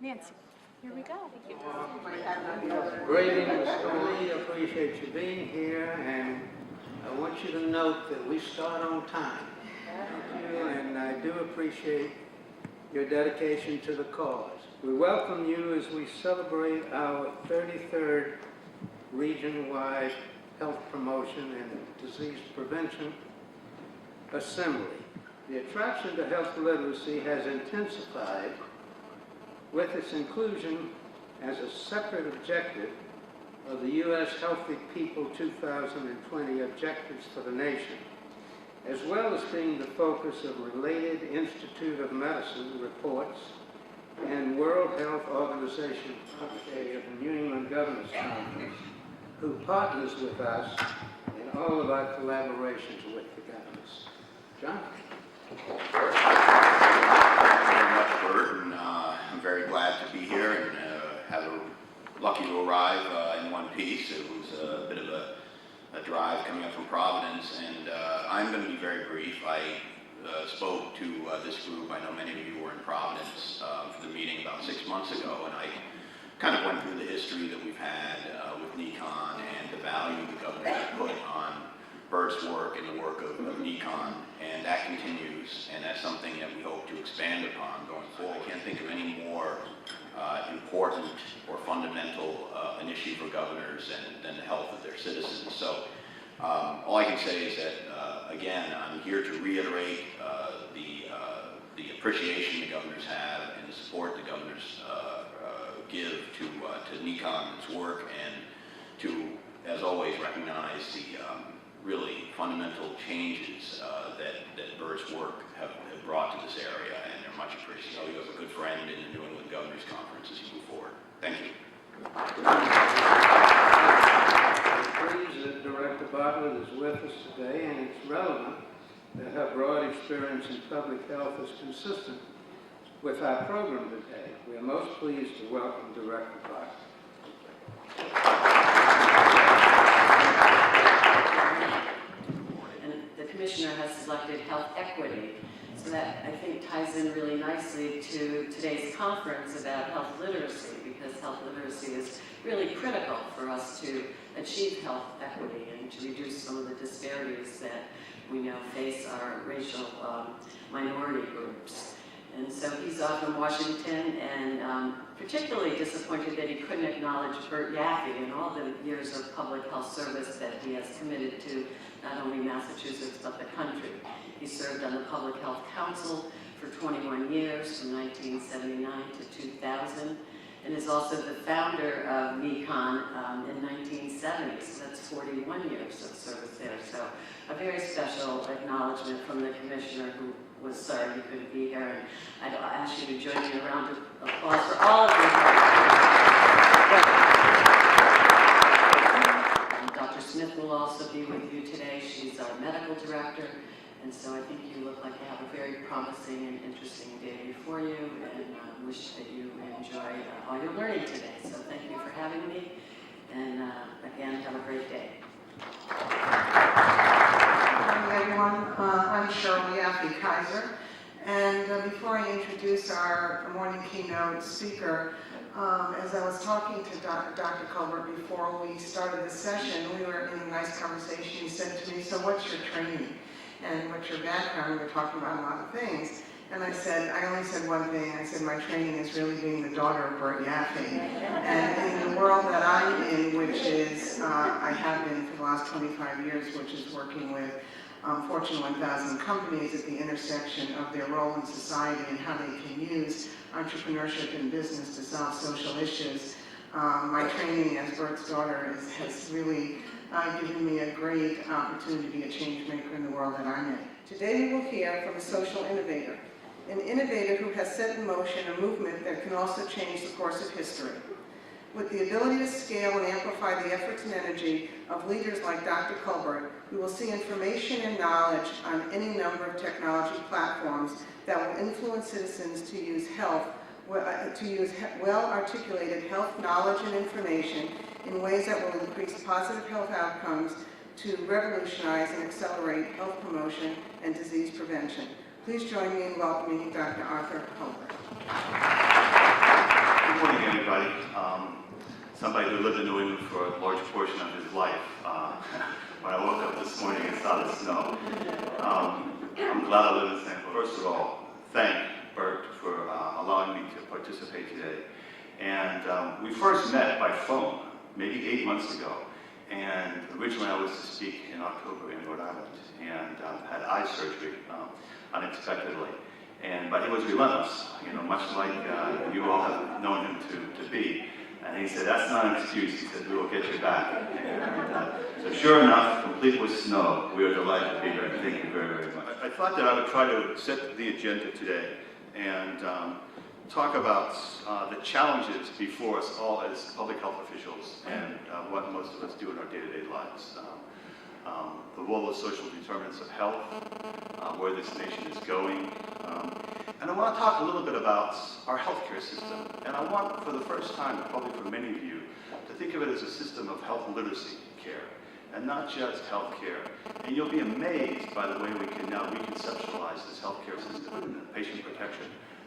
Nancy, here we go. Thank you. Greetings, Tony. Appreciate you being here, and I want you to note that we start on time. Thank you, and I do appreciate your dedication to the cause. We welcome you as we celebrate our 33rd region-wide health promotion and disease prevention assembly. The attraction to health literacy has intensified with its inclusion as a separate objective of the U.S. Healthy People 2020 objectives for the nation, as well as being the focus of related Institute of Medicine reports and World Health Organization of the New England Governors Conference, who partners with us in all of our collaborations with the governors. John? Thank you very much, Bert, and I'm very glad to be here and lucky to arrive in one piece. It was a bit of a drive coming up from Providence, and I'm going to be very brief. I spoke to this group. I know many of you were in Providence for the meeting about 6 months ago, and I kind of went through the history that we've had with NECON and the value the governor has put on Bert's work and the work of NECON, and that continues, and that's something that we hope to expand upon going forward. I can't think of any more important or fundamental an issue for governors than the health of their citizens. So all I can say is that, again, I'm here to reiterate the appreciation the governors have and the support the governors give to NECON and its work, and to, as always, recognize the really fundamental changes that Bert's work have brought to this area, and they're much appreciated. So you have a good friend in the New England Governors Conference as you move forward. Thank you. We're pleased that Director Bartlett is with us today, and it's relevant that her broad experience in public health is consistent with our program today. We are most pleased to welcome Director Bartlett. Commissioner has selected health equity, so that I think ties in really nicely to today's conference about health literacy, because health literacy is really critical for us to achieve health equity and to reduce some of the disparities that we know face our racial minority groups. And so he's off in Washington, and particularly disappointed that he couldn't acknowledge Bert Yaffe and all the years of public health service that he has committed to not only Massachusetts, but the country. He served on the Public Health Council for 21 years, from 1979 to 2000, and is also the founder of NECON in 1970, so that's 41 years of service there. So a very special acknowledgement from the Commissioner, who was sorry he couldn't be here, and I'd ask you to join me in a round of applause for all of you. Dr. Smith will also be with you today. She's our medical director, and so I think you look like you have a very promising and interesting day before you, and wish that you enjoy all your learning today. So thank you for having me, and again, have a great day. Hi everyone, I'm Shirley Yaffe-Kaiser, and before I introduce our morning keynote speaker, as I was talking to Dr. Colbert before we started the session, we were in a nice conversation. He said to me, so what's your training and what's your background? We were talking about a lot of things. And I only said one thing. I said, my training is really being the daughter of Bert Yaffe. And in the world that I'm in, which is, I have been for the last 25 years, which is working with Fortune 1000 companies at the intersection of their role in society and how they can use entrepreneurship and business to solve social issues. My training as Bert's daughter has really given me a great opportunity to be a change maker in the world that I'm in. Today we will hear from a social innovator, an innovator who has set in motion a movement that can also change the course of history. With the ability to scale and amplify the efforts and energy of leaders like Dr. Colbert, we will see information and knowledge on any number of technology platforms that will influence citizens to use well-articulated health knowledge and information in ways that will increase positive health outcomes to revolutionize and accelerate health promotion and disease prevention. Please join me in welcoming Dr. Arthur Colbert. somebody who lived in New England for a large portion of his life. When I woke up this morning and saw the snow, I'm glad I live in San Francisco. First of all, thank Bert for allowing me to participate today. And we first met by phone maybe 8 months ago. And originally I was to speak in October in Rhode Island and had eye surgery unexpectedly. But he was relentless, much like you all have known him to be. And he said, that's not an excuse. He said, we will get you back. And, so sure enough, complete with snow, we are delighted to be here. Thank you very, very much. I thought that I would try to set the agenda today and talk about the challenges before us all as public health officials and what most of us do in our day-to-day lives. The role of social determinants of health, where this nation is going. And I want to talk a little bit about our healthcare system. And I want, for the first time, probably for many of you, to think of it as a system of health literacy care, and not just healthcare. And you'll be amazed by the way we can now reconceptualize this healthcare system, patient protection.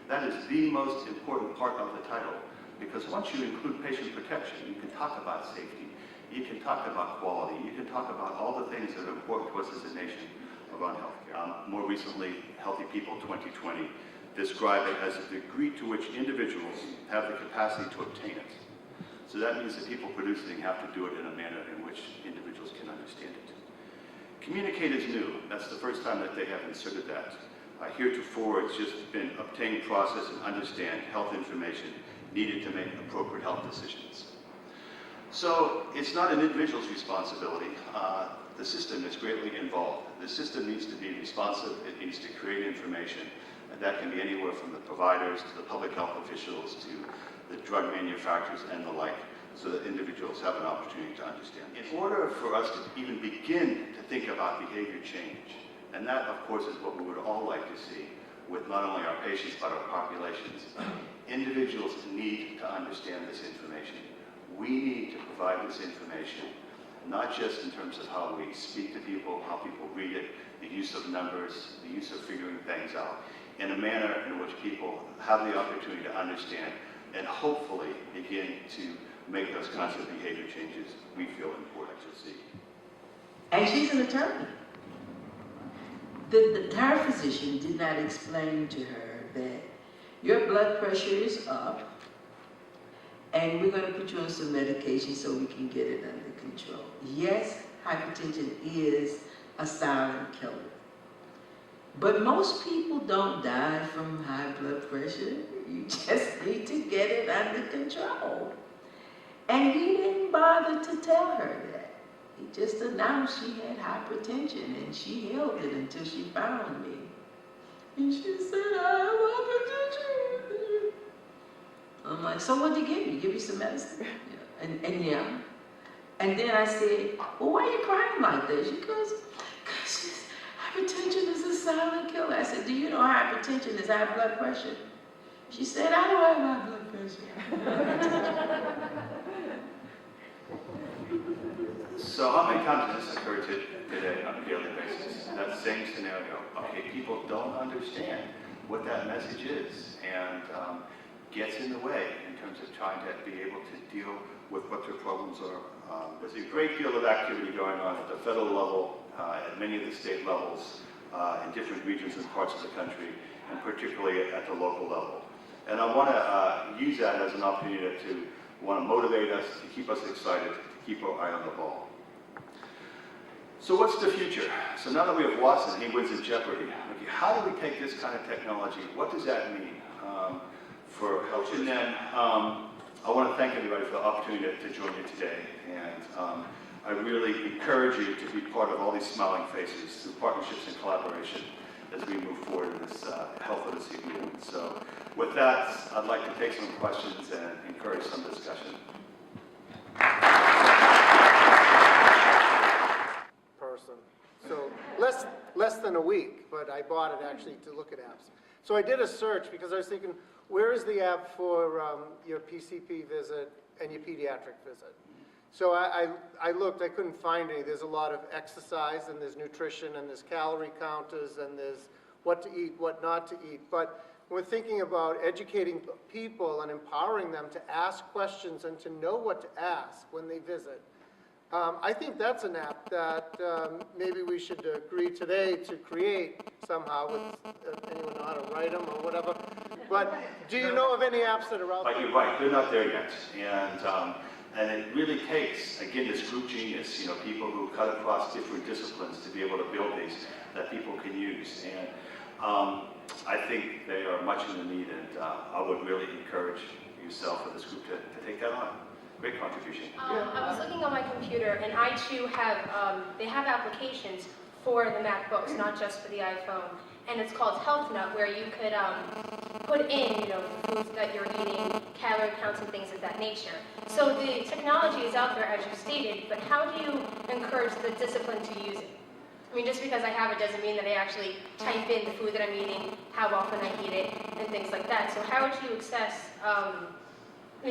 That is the most important part of the title, because once you include patient protection, you can talk about safety, you can talk about quality, you can talk about all the things that are important to us as a nation around healthcare. More recently, Healthy People 2020 described it as the degree to which individuals have the capacity to obtain it. So that means that people producing have to do it in a manner in which individuals can understand it. Communicate is new. That's the first time that they have inserted that. Heretofore, it's just been obtain, process, and understand health information needed to make appropriate health decisions. So it's not an individual's responsibility. The system is greatly involved. The system needs to be responsive. It needs to create information. And that can be anywhere from the providers to the public health officials to the drug manufacturers and the like, so that individuals have an opportunity to understand. In order for us to even begin to think about behavior change, and that, of course, is what we would all like to see with not only our patients but our populations, individuals need to understand this information. We need to provide this information, not just in terms of how we speak to people, how people read it, the use of numbers, the use of figuring things out, in a manner in which people have the opportunity to understand and hopefully begin to make those kinds of behavior changes we feel important to see. And she's an attorney. Her physician did not explain to her that your blood pressure is up and we're going to put you on some medication so we can get it under control. Yes, hypertension is a silent killer. But most people don't die from high blood pressure. You just need to get it under control. And he didn't bother to tell her that. He just announced she had hypertension, and she held it until she found me. And she said, I have hypertension. I'm like, so what'd you give me? Give you some medicine? Yeah. And then I said, well, why are you crying like that? She goes, because hypertension is a silent killer. I said, do you know hypertension is high blood pressure? She said, I don't have high blood pressure. So how many times has this occurred today on a daily basis? That same scenario. Okay, people don't understand what that message is and gets in the way in terms of trying to be able to deal with what their problems are. There's a great deal of activity going on at the federal level, at many of the state levels, in different regions and parts of the country, and particularly at the local level. And I want to use that as an opportunity to motivate us, to keep us excited, to keep our eye on the ball. So what's the future? So now that we have Watson, he wins in Jeopardy. Okay, how do we take this kind of technology? What does that mean for health? And then I want to thank everybody for the opportunity to join you today. And I really encourage you to be part of all these smiling faces through partnerships and collaboration as we move forward in this health literacy movement. So with that, I'd like to take some questions and encourage some discussion. Person. So less than a week, but I bought it actually to look at apps. So I did a search because I was thinking, where is the app for your PCP visit and your pediatric visit? So I looked, I couldn't find any. There's a lot of exercise, and there's nutrition, and there's calorie counters, and there's what to eat, what not to eat. But we're thinking about educating people and empowering them to ask questions and to know what to ask when they visit. I think that's an app that maybe we should agree today to create somehow with anyone know how to write them or whatever. But do you know of any apps that are out But there? you're right, they're not there yet. And it really takes, again, this group genius, people who cut across different disciplines to be able to build these that people can use. And I think they are much in the need, and I would really encourage yourself or this group to take that on. Great contribution. I was looking on my computer, and I too have, they have applications for the MacBooks, not just for the iPhone. And it's called Health Nut, where you could put in, foods that you're eating, calorie counts and things of that nature. So the technology is out there, as you stated, but how do you encourage the discipline to use it? I mean, just because I have it doesn't mean that I actually type in the food that I'm eating, how often I eat it, and things like that. So how would you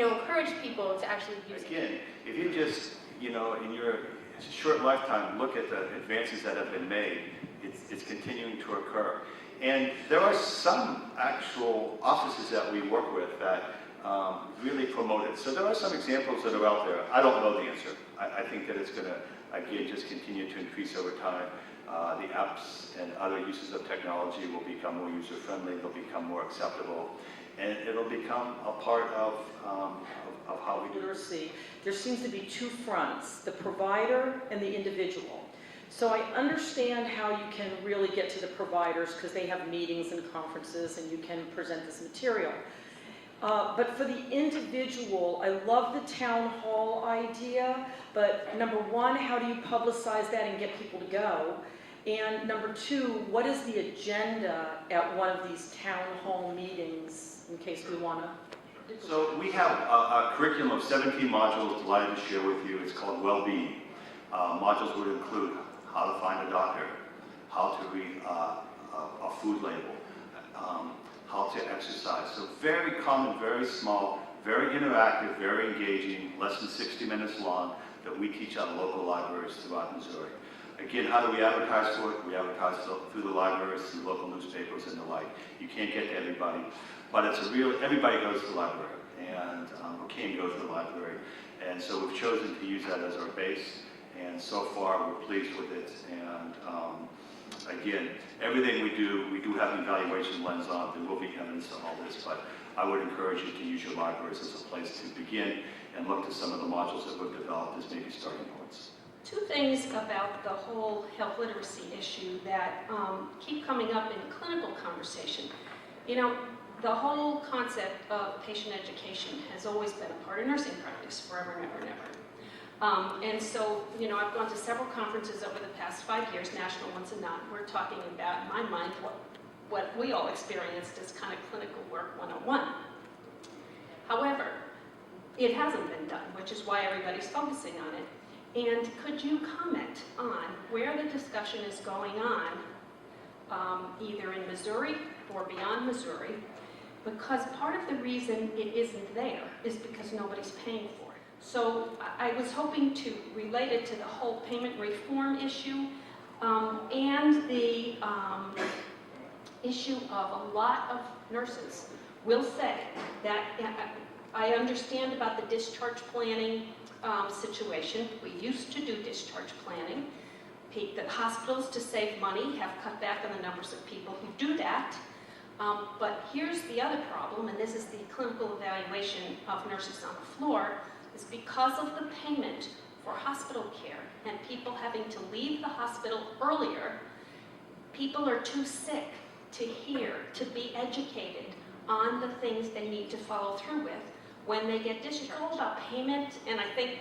encourage people to actually use it? Again, if you just, in your short lifetime, look at the advances that have been made, it's continuing to occur. And there are some actual offices that we work with that really promote it. So there are some examples that are out there. I don't know the answer. I think that it's going to, again, just continue to increase over time. The apps and other uses of technology will become more user-friendly, they'll become more acceptable, and it'll become a part of how we do. Literacy, there seems to be two fronts, the provider and the individual. So I understand how you can really get to the providers because they have meetings and conferences and you can present this material. But for the individual, I love the town hall idea, but number one, how do you publicize that and get people to go? And number two, what is the agenda at one of these town hall meetings in case we want to? So we have a curriculum of 17 modules, delighted to share with you. It's called Wellbeing. Modules would include how to find a doctor, how to read a food label, how to exercise. So very common, very small, very interactive, very engaging, less than 60 minutes long, that we teach at local libraries throughout Missouri. Again, how do we advertise for it? We advertise through the libraries, through local newspapers and the like. You can't get to everybody, but it's everybody goes to the library, and or can go to the library. And so we've chosen to use that as our base, and so far we're pleased with it. And again, everything we do have an evaluation lens on. There will be evidence of all this, but I would encourage you to use your libraries as a place to begin and look to some of the modules that we've developed as maybe starting points. Two things about the whole health literacy issue that keep coming up in clinical conversation. The whole concept of patient education has always been a part of nursing practice forever and ever and ever. And so, I've gone to several conferences over the past 5 years, national ones and not. We're talking about, in my mind, what we all experienced as kind of clinical work 101. However, it hasn't been done, which is why everybody's focusing on it. And could you comment on where the discussion is going on, either in Missouri or beyond Missouri? Because part of the reason it isn't there is because nobody's paying for it. So I was hoping to relate it to the whole payment reform issue and the issue of a lot of nurses will say that I understand about the discharge planning situation. We used to do discharge planning. The hospitals, to save money, have cut back on the numbers of people who do that. But here's the other problem, and this is the clinical evaluation of nurses on the floor, is because of the payment for hospital care and people having to leave the hospital earlier, people are too sick to hear, to be educated on the things they need to follow through with when they get discharged. It's all about payment, and I think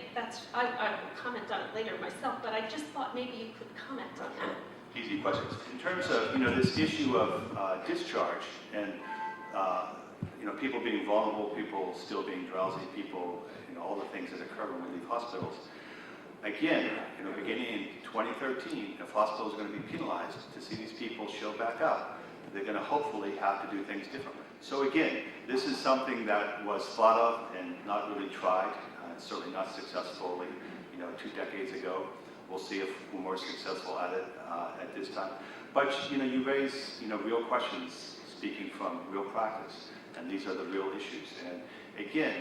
I will comment on it later myself, but I just thought maybe you could comment on that. Easy questions. In terms of, this issue of discharge and, people being vulnerable, people still being drowsy, people, all the things that occur when we leave hospitals. Again, beginning in 2013, if hospitals are going to be penalized to see these people show back up, they're going to hopefully have to do things differently. So again, this is something that was thought of and not really tried, certainly not successfully, 2 decades ago. We'll see if we're more successful at it at this time. But you raise real questions speaking from real practice, and these are the real issues. And again,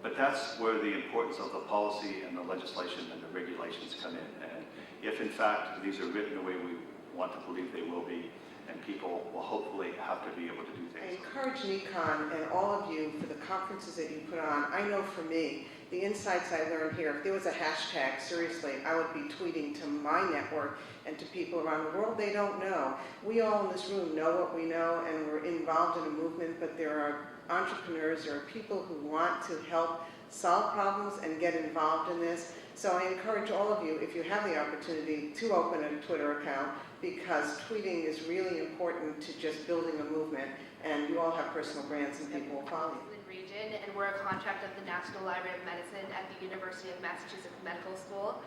but that's where the importance of the policy and the legislation and the regulations come in. And if in fact these are written the way we want to believe they will be, and people will hopefully have to be able to do I things. encourage NECON and all of you for the conferences that you put on. I know for me, the insights I learned here, if there was a hashtag, seriously, I would be tweeting to my network and to people around the world they don't know. We all in this room know what we know, and we're involved in a movement, but there are entrepreneurs, there are people who want to help solve problems and get involved in this. So I encourage all of you, if you have the opportunity, to open a Twitter account, because tweeting is really important to just building a movement, and you all have personal brands and people will follow you. Region, and we're a contract of the National Library of Medicine at the University of Massachusetts Medical School.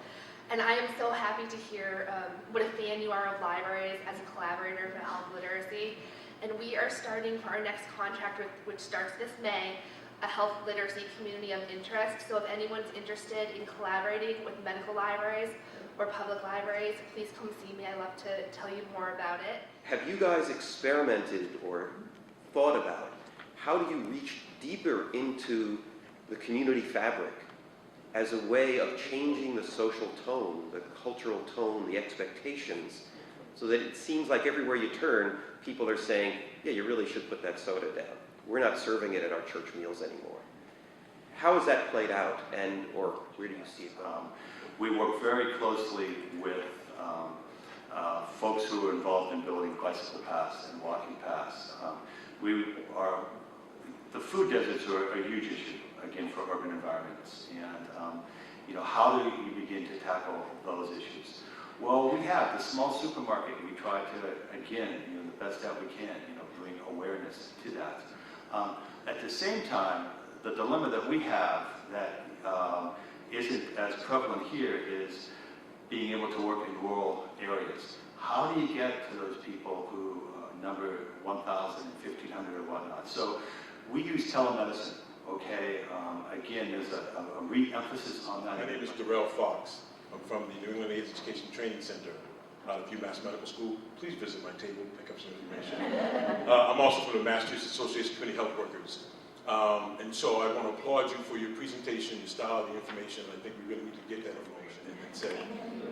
And I am so happy to hear what a fan you are of libraries as a collaborator for health literacy. And we are starting for our next contract, which starts this May, a health literacy community of interest. So if anyone's interested in collaborating with medical libraries or public libraries, please come see me. I'd love to tell you more about it. Have you guys experimented or thought about how do you reach deeper into the community fabric as a way of changing the social tone, the cultural tone, the expectations, so that it seems like everywhere you turn, people are saying, yeah, you really should put that soda down. We're not serving it at our church meals anymore. How has that played out, and or where do you see it going? We work very closely with folks who are involved in building bicycle paths and walking paths. The food deserts are a huge issue, again, for urban environments. And, how do you begin to tackle those issues? Well, we have the small supermarket. We try to, again, the best that we can, bring awareness to that. At the same time, the dilemma that we have that isn't as prevalent here is being able to work in rural areas. How do you get to those people who number 1,000, 1,500 or whatnot? So we use telemedicine, okay? Again, there's a re-emphasis on that. My name is Darrell Fox. I'm from the New England AIDS Education Training Center out of UMass Medical School. Please visit my table, pick up some information. I'm also from the Massachusetts Association of Community Health Workers. And so I want to applaud you for your presentation, your style, the information. I think we really need to get that information and say.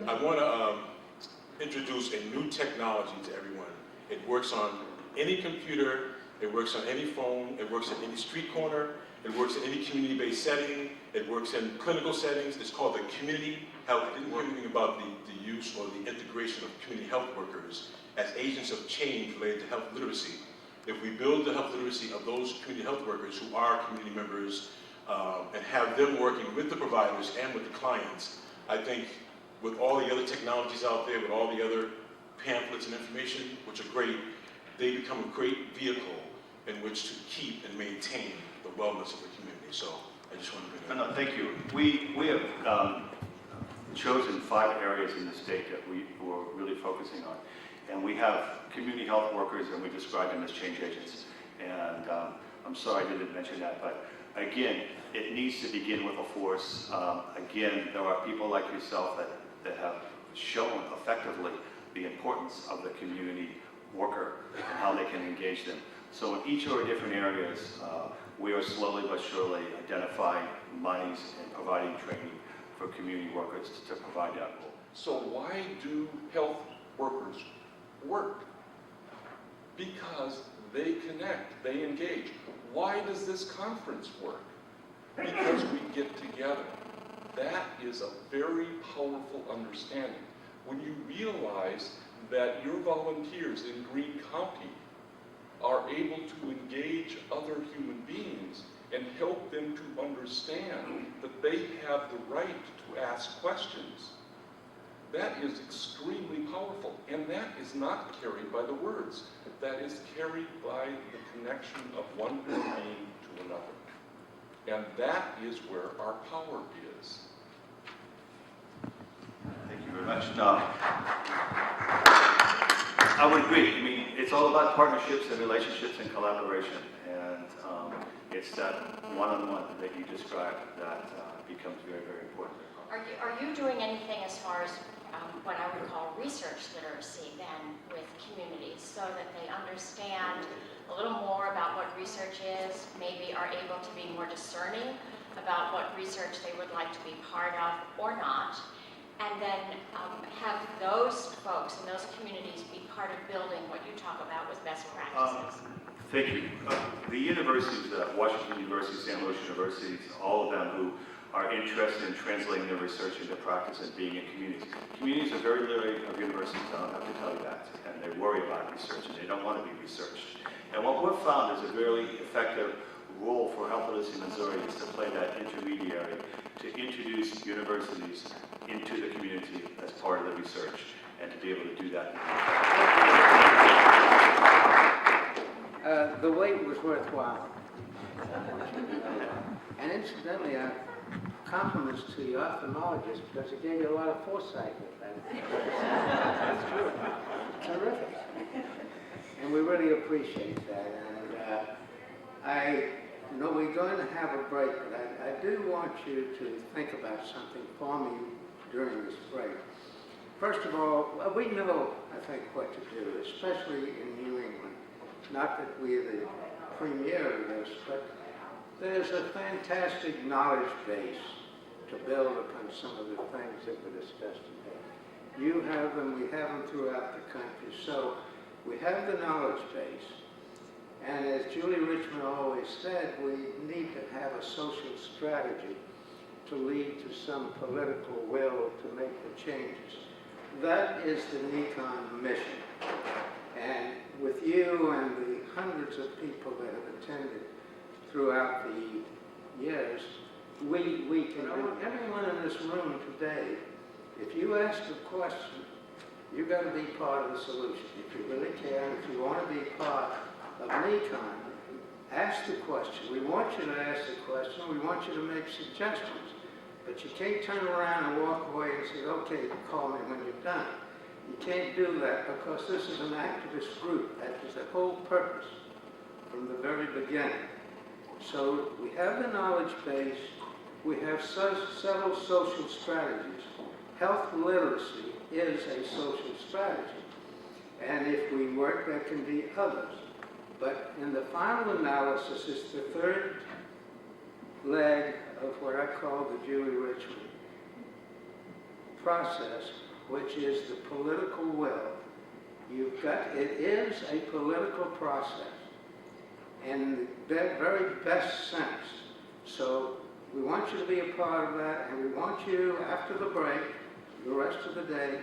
I want to introduce a new technology to everyone. It works on any computer, it works on any phone, it works in any street corner, it works in any community-based setting, it works in clinical settings. It's called the community health. I didn't hear anything about the use or the integration of community health workers as agents of change related to health literacy. If we build the health literacy of those community health workers who are community members and have them working with the providers and with the clients, I think with all the other technologies out there, with all the other pamphlets and information, which are great, they become a great vehicle in which to keep and maintain the wellness of the community. So I just want to bring that up. No, thank you. We have chosen 5 areas in the state that we're really focusing on. And we have community health workers, and we describe them as change agents. And I'm sorry I didn't mention that, but again, it needs to begin with a force. Again, there are people like yourself that have shown effectively the importance of the community worker and how they can engage them. So in each of our different areas, we are slowly but surely identifying monies and providing training for community workers to provide that role. So why do health workers work? Because they connect, they engage. Why does this conference work? Because we get together. That is a very powerful understanding. When you realize that your volunteers in Greene County are able to engage other human beings and help them to understand that they have the right to ask questions, that is extremely powerful. And that is not carried by the words. That is carried by the connection of one human being to another. And that is where our power is. Thank you very much. No, I would agree. I mean, it's all about partnerships and relationships and collaboration. And it's that one-on-one that you described that becomes very, very important. Are you doing anything as far as what I would call research literacy then with communities, so that they understand a little more about what research is, maybe are able to be more discerning about what research they would like to be part of or not, and then have those folks in those communities be part of building what you talk about with best practices. Thank you. The universities, Washington University, St. Louis University, all of them who are interested in translating their research into practice and being in communities. Communities are very leery of universities, I don't have to tell you that, and they worry about research, and they don't want to be researched. And what we've found is a very effective role for Health Literacy Missouri is to play that intermediary to introduce universities into the community as part of the research, and to be able to do that. The wait was worthwhile. And incidentally, compliments to your ophthalmologist, because he gave you a lot of foresight with that. That's true. Terrific. And we really appreciate that. And we're going to have a break, but I do want you to think about something for me during this break. First of all, we know, I think, what to do, especially in New England. Not that we're the premier of this, but there's a fantastic knowledge base to build upon some of the things that were discussed today. You have them, we have them throughout the country. So we have the knowledge base. And as Julie Richmond always said, we need to have a social strategy to lead to some political will to make the changes. That is the NECON mission. And with you and the hundreds of people that have attended throughout the years, we can do, everyone in this room today, if you ask a question, you've got to be part of the solution. If you really care, if you want to be part of NECON, ask the question. We want you to ask the question. We want you to make suggestions. But you can't turn around and walk away and say, okay, call me when you're done. You can't do that because this is an activist group. That is the whole purpose from the very beginning. So we have the knowledge base. We have several social strategies. Health literacy is a social strategy. And if we work, there can be others. But in the final analysis, it's the third leg of what I call the Julie Richmond process, which is the political will. It is a political process in the very best sense. So we want you to be a part of that, and we want you, after the break, the rest of the day,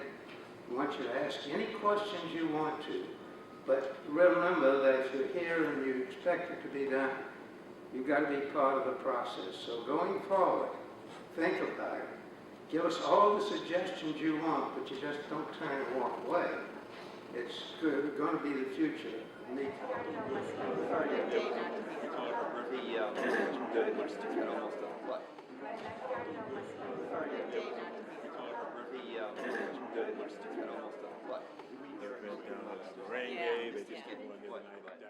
we want you to ask any questions you want to. But remember that if you're here and you expect it to be done, you've got to be part of the process. So going forward, think about it. Give us all the suggestions you want, but you just don't turn and walk away. It's going to be the future of NECON. They just get one the other night.